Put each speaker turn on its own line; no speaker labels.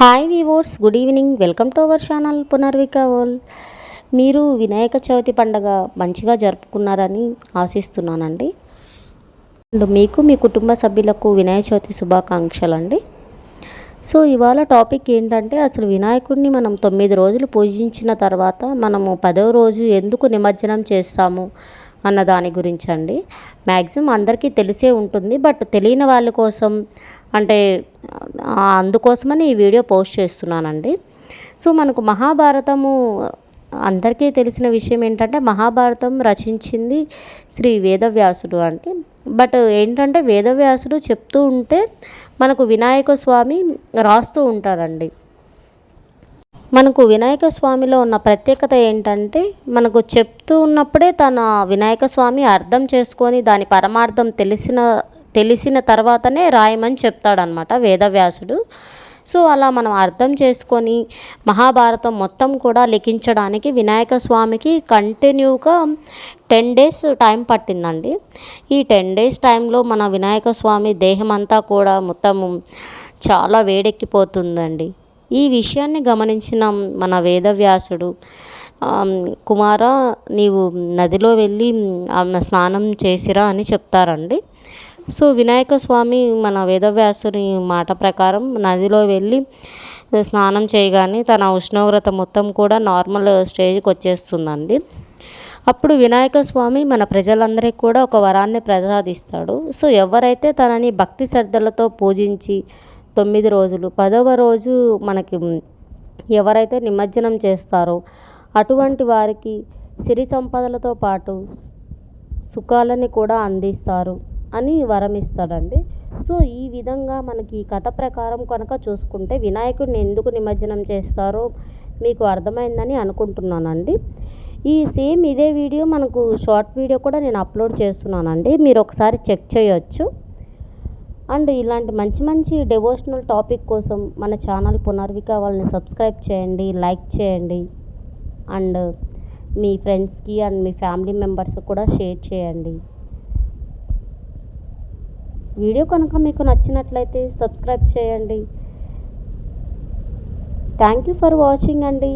Hi weavers, good evening. Welcome to our channel Punarvika world. మీరు వినాయక చవితి పండగ మంచిగా జరుపుకున్నారని ఆశిస్తున్నానండి. అండ్ మీకు మీ కుటుంబ సభ్యులకు వినాయక చవితి శుభాకాంక్షలు అండి. సో ఇవాళ టాపిక్ ఏంటంటే, అసలు వినాయకుడిని మనం 9 రోజులు పూజించిన తర్వాత మనము 10వ రోజు ఎందుకు నిమజ్జనం చేస్తాము అన్న దాని గురించి అండి. మ్యాక్సిమం అందరికీ తెలిసే ఉంటుంది, బట్ తెలియని వాళ్ళ కోసం అంటే అందుకోసమని ఈ వీడియో పోస్ట్ చేస్తున్నానండి. సో మనకు మహాభారతము అందరికీ తెలిసిన విషయం ఏంటంటే, మహాభారతం రచించింది శ్రీ వేదవ్యాసుడు అంటే. బట్ ఏంటంటే వేదవ్యాసుడు చెప్తూ ఉంటే మనకు వినాయక స్వామి రాస్తూ ఉంటారండి. మనకు వినాయక స్వామిలో ఉన్న ప్రత్యేకత ఏంటంటే, మనకు చెప్తూ ఉన్నప్పుడే తన వినాయక స్వామి అర్థం చేసుకొని దాని పరమార్థం తెలిసిన తర్వాతనే రాయమని చెప్తాడనమాట వేదవ్యాసుడు. సో అలా మనం అర్థం చేసుకొని మహాభారతం మొత్తం కూడా లిఖించడానికి వినాయక స్వామికి కంటిన్యూగా 10 days టైం పట్టిందండి. ఈ 10 days టైంలో మన వినాయక స్వామి దేహం అంతా కూడా మొత్తం చాలా వేడెక్కిపోతుందండి. ఈ విషయాన్ని గమనించిన మన వేదవ్యాసుడు, కుమార నీవు నదిలో వెళ్ళి స్నానం చేసిరా అని చెప్తారండి. సో వినాయక స్వామి మన వేదవ్యాసుని మాట ప్రకారం నదిలో వెళ్ళి స్నానం చేయగానే తన ఉష్ణోగ్రత మొత్తం కూడా నార్మల్ స్టేజ్కి వచ్చేస్తుందండి. అప్పుడు వినాయక స్వామి మన ప్రజలందరికీ కూడా ఒక వరాన్ని ప్రసాదిస్తాడు. సో ఎవరైతే తనని భక్తి శ్రద్ధలతో పూజించి 9 రోజులు 10వ రోజు మనకి ఎవరైతే నిమజ్జనం చేస్తారో అటువంటి వారికి సిరి సంపదలతో పాటు సుఖాలని కూడా అందిస్తారు అని వరం ఇస్తాడండి. సో ఈ విధంగా మనకి ఈ కథ ప్రకారం కనుక చూసుకుంటే వినాయకుడిని ఎందుకు నిమజ్జనం చేస్తారో మీకు అర్థమైందని అనుకుంటున్నానండి. ఇదే వీడియో మనకు షార్ట్ వీడియో కూడా నేను అప్లోడ్ చేస్తున్నానండి, మీరు ఒకసారి చెక్ చేయొచ్చు. అండ్ ఇలాంటి మంచి మంచి డివోషనల్ టాపిక్ కోసం మన ఛానల్ పునర్విక వాళ్ళని సబ్స్క్రైబ్ చేయండి, లైక్ చేయండి, అండ్ మీ ఫ్రెండ్స్కి అండ్ మీ ఫ్యామిలీ మెంబర్స్కి కూడా షేర్ చేయండి. వీడియో కనుక మీకు నచ్చినట్లయితే సబ్స్క్రైబ్ చేయండి. థ్యాంక్ యూ ఫర్ వాచింగ్ అండి.